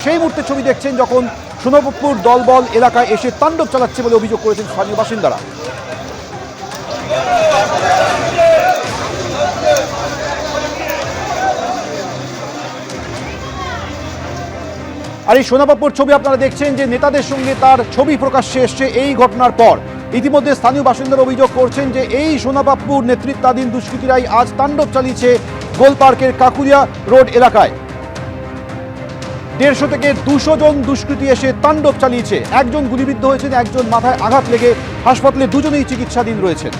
সেই মুহূর্তে ছবি দেখছেন যখন সোনাপুর দলবল এলাকায় এসে তাণ্ডব চালাচ্ছে বলে অভিযোগ করেছেন স্থানীয় বাসিন্দারা। আর এই সোনাপুর ছবি আপনারা দেখছেন যে নেতাদের সঙ্গে তার ছবি প্রকাশ্যে এসছে এই ঘটনার পর। ইতিমধ্যে স্থানীয় বাসিন্দারা অভিযোগ করছেন যে এই সোনাপুর নেতৃত্বাধীন দুষ্কৃতীরাই আজ তাণ্ডব চালিয়েছে গোলপার্কের কাকুরিয়া রোড এলাকায়। 150 থেকে 200 জন দুষ্কৃতী এসে তাণ্ডব চালিয়েছে। একজন গুলিবিদ্ধ হয়েছেন, একজন মাথায় আঘাত লেগে হাসপাতালে দুজনেই চিকিৎসাধীন রয়েছেন।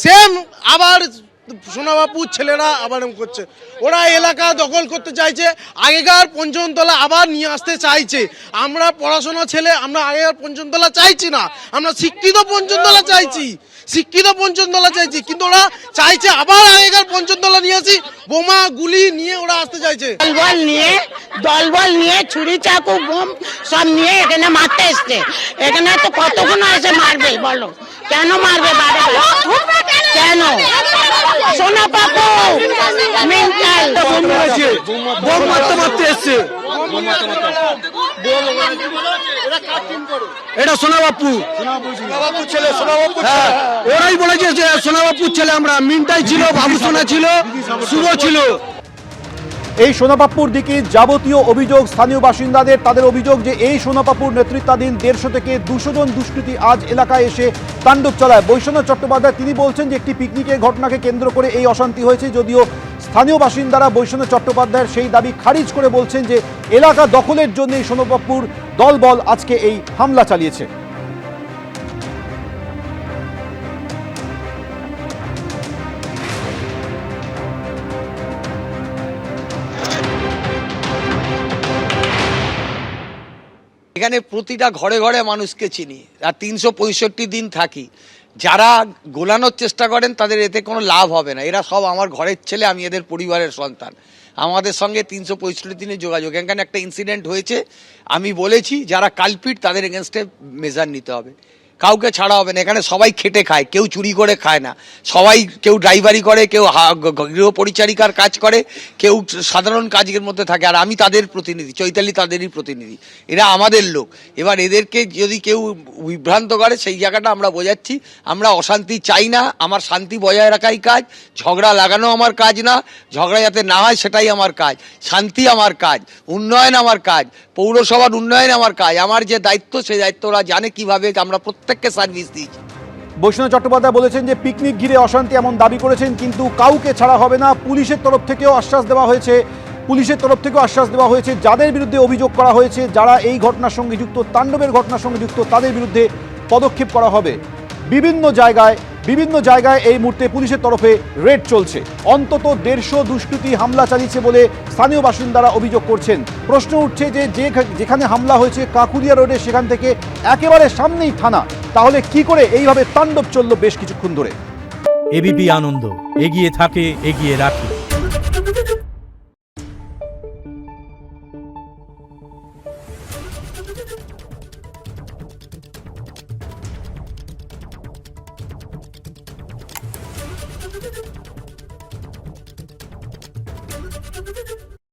সেম আবার সোনাবাপুর ছেলেরা আবার করছে, ওরা এলাকা দখল করতে চাইছে, আগেকার পঞ্চমতলা আবার নিয়ে আসতে চাইছে। আমরা পড়াশোনা ছেলে, আমরা আগেকার পঞ্চমতলা চাইছি না, আমরা শিক্ষিত পঞ্চমতলা চাইছি, শিক্ষিত পঞ্চমতলা চাইছি, কিন্তু ওরা চাইছে আবার আগেকার পঞ্চমতলা নিয়ে আসি, বোমা গুলি নিয়ে ওরা আসতে চাইছে। দলবল নিয়ে ছুরি চাকু বোম সব নিয়ে এখানে মারতে এসছে। এখানে তো কতক্ষণ এসে মারবে বলো, কেন মারবে বারে কেন? সোনাপাপু মেন্টাল বোম মারতে মারতে এসছে। এটা সোনাবাপু ছেলে, ওরাই বলেছে যে সোনাবাপুর ছেলে। আমরা মিন্টাই ছিল, বাবু সোনা ছিল, শুভ ছিল। এই সোনাপুর দিকে যাবতীয় অভিযোগ স্থানীয় বাসিন্দাদের, তাদের অভিযোগ যে এই সোনাপুর নেতৃত্বাধীন 150 থেকে 200 জন দুষ্কৃতী আজ এলাকায় এসে তাণ্ডব চালায়। বৈশ্বনাথ চট্টোপাধ্যায় তিনি বলছেন যে একটি পিকনিকের ঘটনাকে কেন্দ্র করে এই অশান্তি হয়েছে, যদিও স্থানীয় বাসিন্দারা বৈশ্বনাথ চট্টোপাধ্যায়ের সেই দাবি খারিজ করে বলছেন যে এলাকা দখলের জন্য এই সোনাপুর দলবল আজকে এই হামলা চালিয়েছে। এখানে প্রতিটা ঘরে ঘরে মানুষকে চিনি, আর 365 দিন থাকি। যারা গোলানোর চেষ্টা করেন তাদের এতে কোনো লাভ হবে না। এরা সব আমার ঘরের ছেলে, আমি এদের পরিবারের সন্তান। আমাদের সঙ্গে 365 দিনের যোগাযোগ। এখানে একটা ইনসিডেন্ট হয়েছে, আমি বলেছি যারা কালপিট তাদের এগেনস্টে মেজার নিতে হবে, কাউকে ছাড়া হবে না। এখানে সবাই খেটে খায়, কেউ চুরি করে খায় না। সবাই, কেউ ড্রাইভারি করে, কেউ গৃহ পরিচারিকার কাজ করে, কেউ সাধারণ কাজের মধ্যে থাকে। আর আমি তাদের প্রতিনিধি, চৈতালি তাদেরই প্রতিনিধি, এরা আমাদের লোক। এবার এদেরকে যদি কেউ বিভ্রান্ত করে, সেই জায়গাটা আমরা বোঝাচ্ছি। আমরা অশান্তি চাই না, আমার শান্তি বজায় রাখাই কাজ। ঝগড়া লাগানো আমার কাজ না, ঝগড়া যাতে না হয় সেটাই আমার কাজ। শান্তি আমার কাজ, উন্নয়ন আমার কাজ, পৌরসভার উন্নয়ন আমার কাজ। আমার যে দায়িত্ব, সেই দায়িত্ব ওরা জানে কিভাবে আমরা প্রত্যেককে সার্ভিস দিয়েছি। বৈশ্বনাথ চট্টোপাধ্যায় বলেছেন যে পিকনিক ঘিরে অশান্তি এমন দাবি করেছেন, কিন্তু কাউকে ছাড়া হবে না। পুলিশের তরফ থেকেও আশ্বাস দেওয়া হয়েছে, যাদের বিরুদ্ধে অভিযোগ করা হয়েছে, যারা এই ঘটনার সঙ্গে যুক্ত, তাণ্ডবের ঘটনার সঙ্গে যুক্ত, তাদের বিরুদ্ধে পদক্ষেপ করা হবে। বিভিন্ন জায়গায় এই মুহূর্তে পুলিশের তরফে রেড চলছে। অন্তত 150 দুষ্কৃতী হামলা চালিয়েছে বলে স্থানীয় বাসিন্দারা অভিযোগ করছেন। প্রশ্ন উঠছে যে যেখানে হামলা হয়েছে কাকুরিয়া রোডে, সেখান থেকে একেবারে সামনেই থানা, তাহলে কি করে এইভাবে তাণ্ডব চলল বেশ কিছুক্ষণ ধরে? এবিপি আনন্দ, এগিয়ে থাকে, এগিয়ে রাখে।